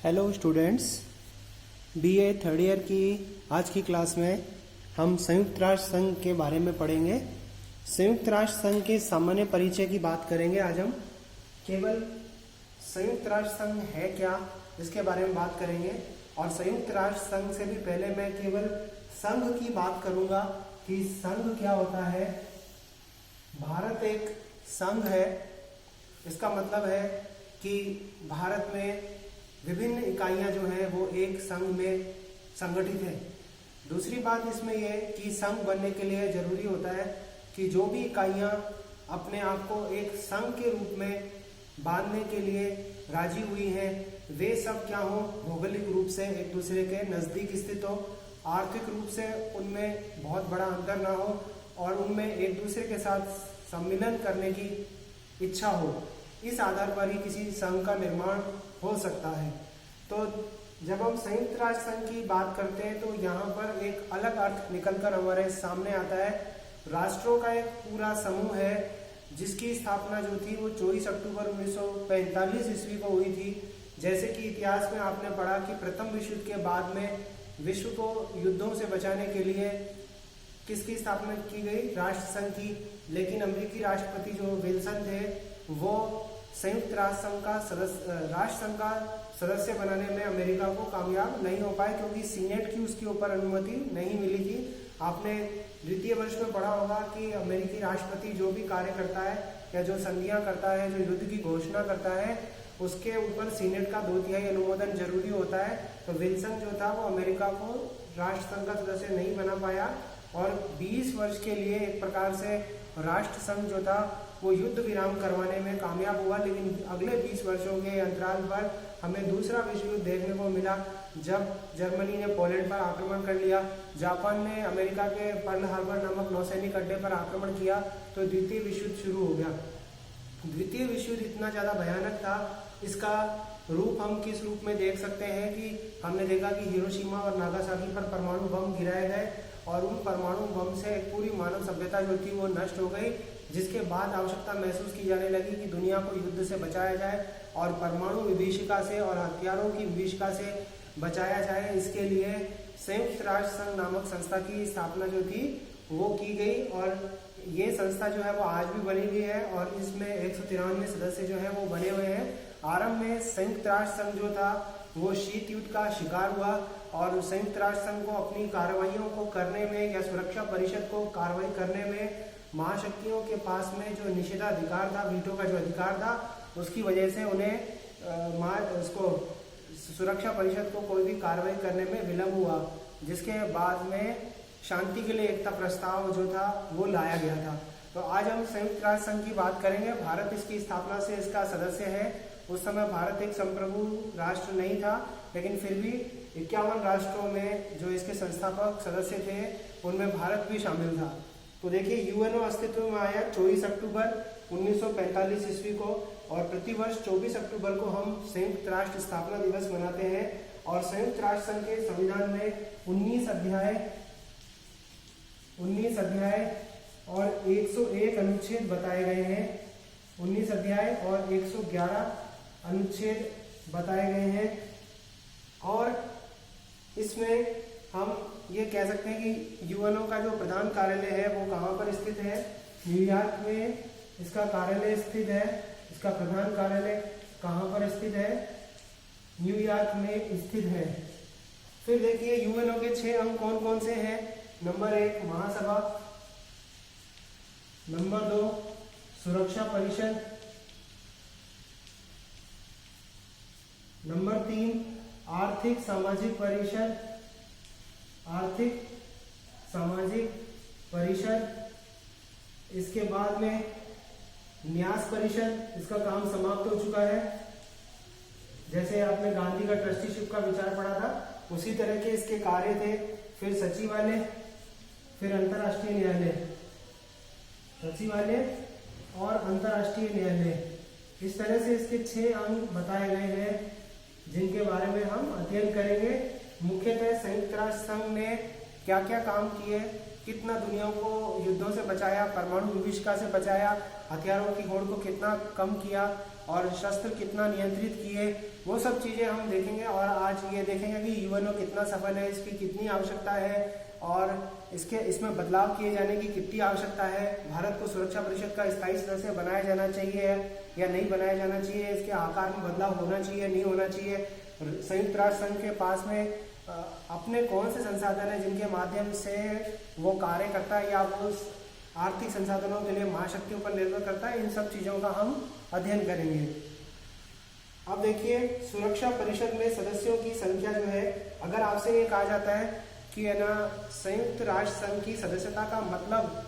Hello students, BA third year की आज की क्लास में हम संयुक्त राष्ट्र संघ के बारे में पढ़ेंगे। संयुक्त राष्ट्र संघ के सामान्य परिचय की बात करेंगे। आज हम केवल संयुक्त राष्ट्र संघ है क्या इसके बारे में बात करेंगे। और संयुक्त राष्ट्र संघ से भी पहले मैं केवल संघ की बात करूंगा कि संघ क्या होता है। भारत एक संघ है। इसका मतलब है कि भारत में विभिन्न इकाइयां जो है वो एक संघ में संगठित है। दूसरी बात इसमें यह कि संघ बनने के लिए जरूरी होता है कि जो भी इकाइयां अपने आप को एक संघ के रूप में बांधने के लिए राजी हुई हैं, वे सब क्या हो, भौगोलिक रूप से एक दूसरे के नजदीक स्थित हो, आर्थिक रूप से उनमें बहुत बड़ा अंतर ना हो और उनमें एक दूसरे के साथ सम्मिलन करने की इच्छा हो। इस आधार पर ही किसी संघ का निर्माण हो सकता है। तो जब हम संयुक्त राष्ट्र संघ की बात करते हैं तो यहाँ पर एक अलग अर्थ निकलकर हमारे सामने आता है। राष्ट्रों का एक पूरा समूह है जिसकी स्थापना जो थी वो 24 अक्टूबर 1945 ईस्वी को हुई थी। जैसे कि इतिहास में आपने पढ़ा कि प्रथम विश्व युद्ध के बाद में विश्व को युद्धों से बचाने के लिए किसकी स्थापना की गई, राष्ट्र संघ की। लेकिन अमेरिकी राष्ट्रपति जो विल्सन थे वो संयुक्त राष्ट्र संघ का सदस्य बनाने में अमेरिका को कामयाब नहीं हो पाए, क्योंकि सीनेट की उसके ऊपर अनुमति नहीं मिली थी। आपने द्वितीय वर्ष में पढ़ा होगा कि अमेरिकी राष्ट्रपति जो भी कार्य करता है या जो संधियां करता है, जो युद्ध की घोषणा करता है, उसके ऊपर सीनेट का 2/3 अनुमोदन जरूरी होता है। तो विल्सन जो था वो अमेरिका को राष्ट्र संघ का सदस्य नहीं बना पाया और 20 वर्ष के लिए एक प्रकार से राष्ट्र संघ जो था वो युद्ध विराम करवाने में कामयाब हुआ। लेकिन अगले 20 वर्षों के अंतराल पर हमें दूसरा विश्व युद्ध देखने को मिला, जब जर्मनी ने पोलैंड पर आक्रमण कर लिया, जापान ने अमेरिका के पर्ल हार्बर नामक नौसैनिक अड्डे पर आक्रमण किया, तो द्वितीय विश्व युद्ध शुरू हो गया। द्वितीय विश्व युद्ध इतना ज्यादा भयानक था, इसका रूप हम किस रूप में देख सकते हैं कि हमने देखा कि हिरोशिमा और नागासाकी पर परमाणु बम गिराए गए और उन परमाणु बम से पूरी मानव सभ्यता जो थी वो नष्ट हो गई, जिसके बाद आवश्यकता महसूस की जाने लगी कि दुनिया को युद्ध से बचाया जाए और परमाणु विभीषिका से और हथियारों की विभीषिका से बचाया जाए। इसके लिए संयुक्त राष्ट्र संघ नामक संस्था की स्थापना जो थी वो की गई और ये संस्था जो है वो आज भी बनी हुई है और इसमें 193 सदस्य जो है वो बने हुए हैं। आरंभ में संयुक्त राष्ट्र संघ जो था वो शीत युद्ध का शिकार हुआ और संयुक्त राष्ट्र संघ को अपनी कार्रवाइयों को करने में या सुरक्षा परिषद को कार्रवाई करने में महाशक्तियों के पास में जो निषेधाधिकार था, वीटो का जो अधिकार था, उसकी वजह से उन्हें उसको सुरक्षा परिषद को कोई भी कार्रवाई करने में विलंब हुआ, जिसके बाद में शांति के लिए एकता प्रस्ताव जो था वो लाया गया था। तो आज हम संयुक्त राष्ट्र संघ की बात करेंगे। भारत इसकी स्थापना से इसका सदस्य है। उस समय भारत एक संप्रभु राष्ट्र नहीं था, लेकिन फिर भी 51 राष्ट्रों में जो इसके संस्थापक सदस्य थे उनमें भारत भी शामिल था। तो देखिए, यूएनओ अस्तित्व में आया 24 अक्टूबर 1945 ईस्वी को और प्रतिवर्ष 24 अक्टूबर को हम संयुक्त राष्ट्र स्थापना दिवस मनाते हैं। और संयुक्त राष्ट्र संघ के संविधान में 19 अध्याय और 101 अनुच्छेद बताए गए हैं। 19 अध्याय और 111 अनुच्छेद बताए गए हैं और इसमें हम ये कह सकते हैं कि यूएनओ का जो प्रधान कार्यालय है वो कहाँ पर स्थित है, न्यूयॉर्क में इसका कार्यालय स्थित है। इसका प्रधान कार्यालय कहाँ पर स्थित है, न्यूयॉर्क में स्थित है। फिर देखिए यूएनओ के 6 अंग कौन कौन से हैं। नंबर 1 महासभा, नंबर 2 सुरक्षा परिषद, नंबर 3 आर्थिक सामाजिक परिषद, इसके बाद में न्यास परिषद, इसका काम समाप्त हो चुका है। जैसे आपने गांधी का ट्रस्टीशिप का विचार पढ़ा था, उसी तरह के इसके कार्य थे। फिर सचिवालय, फिर अंतर्राष्ट्रीय न्यायालय, सचिवालय और अंतर्राष्ट्रीय न्यायालय, इस तरह से इसके 6 अंग बताए गए हैं जिनके बारे में हम अध्ययन करेंगे। मुख्यतः संयुक्त राष्ट्र संघ ने क्या क्या काम किए, कितना दुनिया को युद्धों से बचाया, परमाणु विभीषिका से बचाया, हथियारों की होड़ को कितना कम किया, और शस्त्र कितना नियंत्रित किए, वो सब चीजें हम देखेंगे। और आज ये देखेंगे कि यूएनओ कितना सफल है, इसकी कितनी आवश्यकता है और इसमें बदलाव किए जाने की कितनी आवश्यकता है, भारत को सुरक्षा परिषद का स्थायी सदस्य बनाया जाना चाहिए या नहीं बनाया जाना चाहिए, इसके आकार में बदलाव होना चाहिए नहीं होना चाहिए, संयुक्त राष्ट्र संघ के पास में अपने कौन से संसाधन है जिनके माध्यम से वो कार्य करता है या वो आर्थिक संसाधनों के लिए महाशक्तियों पर निर्भर करता है, इन सब चीजों का हम अध्ययन करेंगे। अब देखिए, सुरक्षा परिषद में सदस्यों की संख्या जो है, अगर आपसे ये कहा जाता है कि है ना संयुक्त राष्ट्र संघ की सदस्यता का मतलब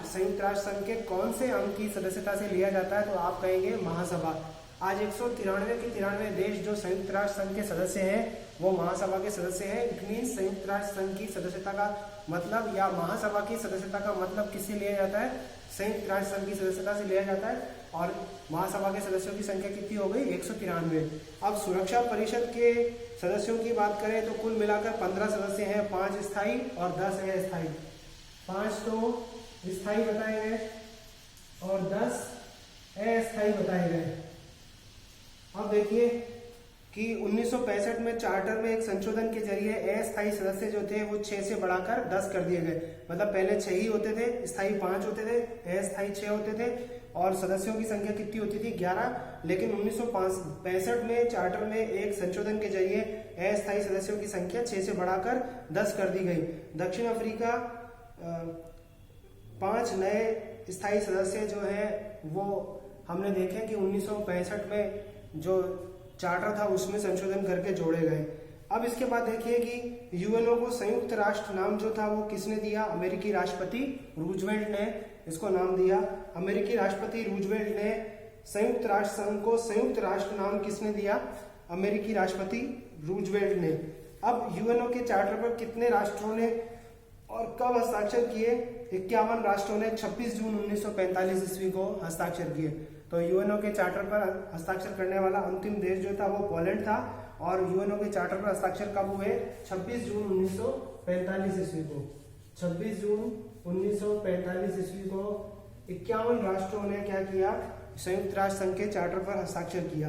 संयुक्त राष्ट्र संघ के कौन से अंग की सदस्यता से लिया जाता है, तो आप कहेंगे महासभा। आज 193 के 93 देश जो संयुक्त राष्ट्र संघ के सदस्य हैं वो महासभा के सदस्य हैं। इट मीन्स संयुक्त राष्ट्र संघ की सदस्यता का मतलब या महासभा की सदस्यता का मतलब किससे लिया जाता है, संयुक्त राष्ट्र संघ की सदस्यता से लिया जाता है। और महासभा के सदस्यों की संख्या कितनी हो गई, 193। अब सुरक्षा परिषद के सदस्यों की बात करें तो कुल मिलाकर 15 सदस्य हैं, 5 स्थायी और 10 अस्थायी। 5 तो स्थायी बताए गए और 10 अस्थायी बताए गए। अब देखिए कि 1965 में चार्टर में एक संशोधन के जरिए अस्थायी सदस्य जो थे वो 6 से बढ़ाकर 10 कर दिए गए। मतलब पहले 6 ही होते थे, स्थायी 5 होते थे, अस्थायी 6 होते थे और सदस्यों की संख्या कितनी होती थी, 11। लेकिन 1965 में चार्टर में एक संशोधन के जरिए अस्थायी सदस्यों की संख्या 6 से बढ़ाकर 10 कर दी गई। दक्षिण अफ्रीका 5 नए स्थायी सदस्य जो है वो हमने देखे कि 1965 में जो चार्टर था उसमें संशोधन करके जोड़े गए। अब इसके बाद देखिए कि यूएनओ को संयुक्त राष्ट्र नाम जो था वो किसने दिया, अमेरिकी राष्ट्रपति रूजवेल्ट ने इसको नाम दिया। अमेरिकी राष्ट्रपति रूजवेल्ट ने संयुक्त राष्ट्र संघ को संयुक्त राष्ट्र नाम किसने दिया, अमेरिकी राष्ट्रपति रूजवेल्ट ने। अब यूएनओ के चार्टर पर कितने राष्ट्रों ने और कब हस्ताक्षर किए, 51 राष्ट्रों ने 26 जून 1945 ईस्वी को हस्ताक्षर किए। तो यूएनओ के चार्टर पर हस्ताक्षर करने वाला अंतिम देश जो था वो पोलैंड था और यूएनओ के चार्टर पर हस्ताक्षर कब हुए, 26 जून 1945 ईस्वी को। 26 जून 1945 ईस्वी को 51 राष्ट्रों ने क्या किया, संयुक्त राष्ट्र संघ के चार्टर पर हस्ताक्षर किया।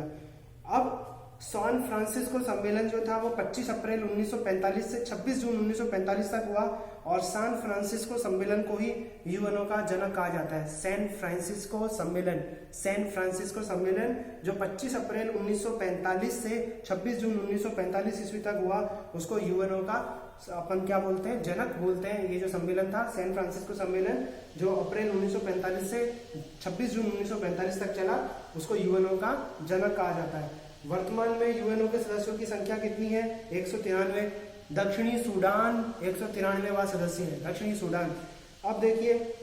अब सैन फ्रांसिस्को सम्मेलन जो था वो 25 अप्रैल 1945 से 26 जून 1945 तक हुआ और सैन फ्रांसिस्को सम्मेलन को ही यूएनओ का जनक कहा जाता है। सैन फ्रांसिस्को सम्मेलन जो 25 अप्रैल 1945 से 26 जून 1945 ईस्वी तक हुआ उसको यूएनओ का अपन क्या बोलते हैं, जनक बोलते हैं। ये जो सम्मेलन था सैन फ्रांसिस्को सम्मेलन जो अप्रैल 1945 से 26 जून 1945 तक चला उसको यूएनओ का जनक कहा जाता है। वर्तमान में यूएनओ के सदस्यों की संख्या कितनी है, 193। दक्षिणी सूडान 193वां सदस्य है, दक्षिणी सूडान। अब देखिए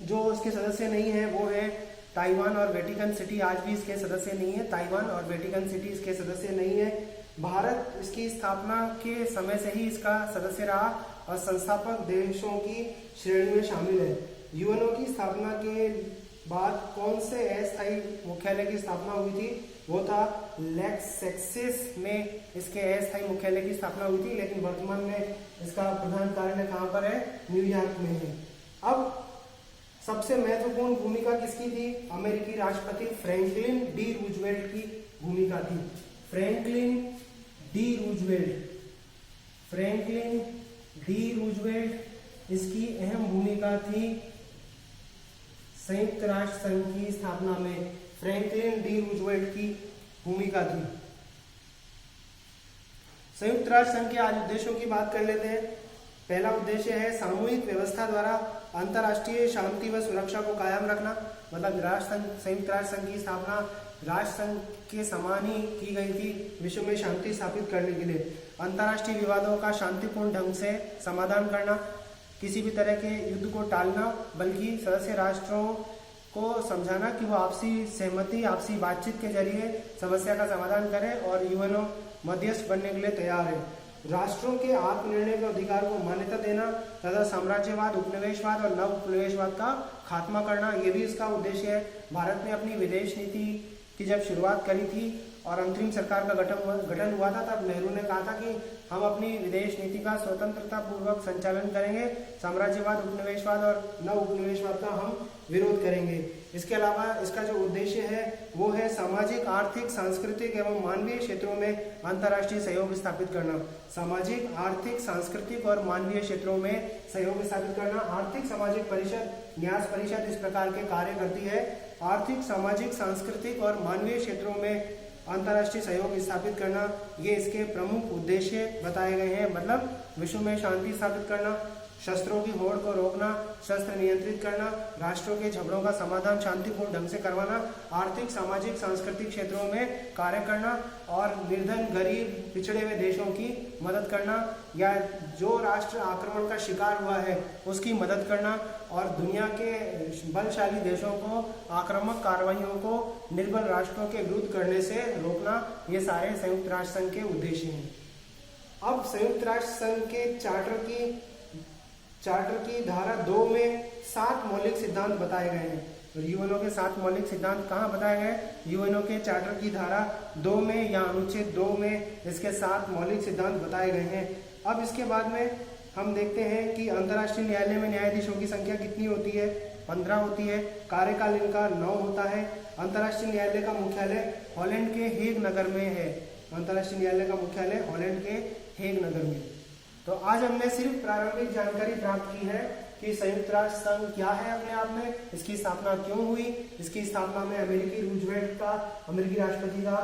जो इसके सदस्य नहीं है वो है ताइवान और वेटिकन सिटी, आज भी इसके सदस्य नहीं है। ताइवान और वेटिकन सिटी इसके सदस्य नहीं है। भारत इसकी स्थापना के समय से ही इसका सदस्य रहा और संस्थापक देशों की श्रेणी में शामिल है। यूएनओ की स्थापना के बाद कौन से अस्थायी मुख्यालय की स्थापना हुई थी, वो था लेक्सेस में इसके अस्थायी मुख्यालय की स्थापना हुई थी। लेकिन वर्तमान में इसका प्रधान कार्यालय कहाँ पर है, न्यूयॉर्क में है। अब सबसे महत्वपूर्ण भूमिका किसकी थी, अमेरिकी राष्ट्रपति फ्रैंकलिन डी रूजवेल्ट की भूमिका थी। फ्रैंकलिन डी रूजवेल्ट इसकी अहम भूमिका थी संयुक्त राष्ट्र संघ की स्थापना में। फ्रैंकलिन डी रूजवेल्ट की भूमिका थी। संयुक्त राष्ट्र संघ के आज उद्देश्यों की बात कर लेते हैं। पहला उद्देश्य है सामूहिक व्यवस्था द्वारा अंतर्राष्ट्रीय शांति व सुरक्षा को कायम रखना। मतलब संयुक्त राष्ट्र संघ की स्थापना राष्ट्र संघ के समान ही की गई थी विश्व में शांति स्थापित करने के लिए। अंतर्राष्ट्रीय विवादों का शांतिपूर्ण ढंग से समाधान करना, किसी भी तरह के युद्ध को टालना, बल्कि सदस्य राष्ट्रों को समझाना कि वो आपसी सहमति, आपसी बातचीत के जरिए समस्या का समाधान करें और यूएनओ मध्यस्थ बनने के लिए तैयार है। राष्ट्रों के आत्मनिर्णय के अधिकार को मान्यता देना तथा साम्राज्यवाद, उपनिवेशवाद और नव उपनिवेशवाद का खात्मा करना, ये भी इसका उद्देश्य है। भारत ने अपनी विदेश नीति की जब शुरुआत करी थी और अंतरिम सरकार का गठन हुआ था तब नेहरू ने कहा था कि हम अपनी विदेश नीति का स्वतंत्रता पूर्वक संचालन करेंगे, साम्राज्यवाद, उपनिवेशवाद और नव उपनिवेशवाद का हम विरोध करेंगे। इसके अलावा इसका जो उद्देश्य है वो है सामाजिक, आर्थिक, सांस्कृतिक एवं मानवीय क्षेत्रों में अंतर्राष्ट्रीय सहयोग स्थापित करना। सामाजिक, आर्थिक, सांस्कृतिक और मानवीय क्षेत्रों में सहयोग स्थापित करना। आर्थिक सामाजिक परिषद, न्यास परिषद इस प्रकार के कार्य करती है। आर्थिक, सामाजिक, सांस्कृतिक और मानवीय क्षेत्रों में अंतर्राष्ट्रीय सहयोग स्थापित करना, ये इसके प्रमुख उद्देश्य बताए गए हैं। मतलब विश्व में शांति स्थापित करना, शस्त्रों की होड़ को रोकना, शस्त्र नियंत्रित करना, राष्ट्रों के झगड़ों का समाधान शांतिपूर्ण ढंग से करवाना, आर्थिक, सामाजिक, सांस्कृतिक क्षेत्रों में कार्य करना और निर्धन, गरीब, पिछड़े हुए देशों की मदद करना या जो राष्ट्र आक्रमण का शिकार हुआ है उसकी मदद करना और दुनिया के बलशाली देशों को आक्रामक कार्रवाइयों को निर्बल राष्ट्रों के विरुद्ध करने से रोकना, ये सारे संयुक्त राष्ट्र संघ के उद्देश्य हैं। अब संयुक्त राष्ट्र संघ के चार्टर की धारा 2 में 7 मौलिक सिद्धांत बताए गए हैं। यूएनओ के 7 मौलिक सिद्धांत कहाँ बताए गए? यूएनओ के चार्टर की धारा 2 में या अनुच्छेद 2 में इसके 7 मौलिक सिद्धांत बताए गए हैं। अब इसके बाद में हम देखते हैं कि अंतर्राष्ट्रीय न्यायालय में न्यायाधीशों की संख्या कितनी होती है? 15 होती है। कार्यकाल इनका 9 होता है। अंतर्राष्ट्रीय न्यायालय का मुख्यालय हॉलैंड के हेग नगर में है। अंतर्राष्ट्रीय न्यायालय का मुख्यालय हॉलैंड के हेग नगर में। तो आज हमने सिर्फ प्रारंभिक जानकारी प्राप्त की है कि संयुक्त राष्ट्र संघ क्या है अपने आप में, इसकी स्थापना क्यों हुई, इसकी स्थापना में अमेरिकी रूजवेल्ट का, अमेरिकी राष्ट्रपति का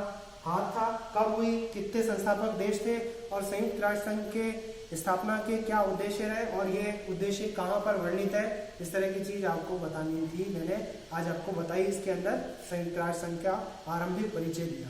हाथ था, कब हुई, कितने संस्थापक देश थे और संयुक्त राष्ट्र संघ के स्थापना के क्या उद्देश्य रहे और ये उद्देश्य कहाँ पर वर्णित है। इस तरह की चीज आपको बतानी थी, मैंने आज आपको बताई। इसके अंदर संयुक्त राष्ट्र संघ का आरंभिक परिचय दिया।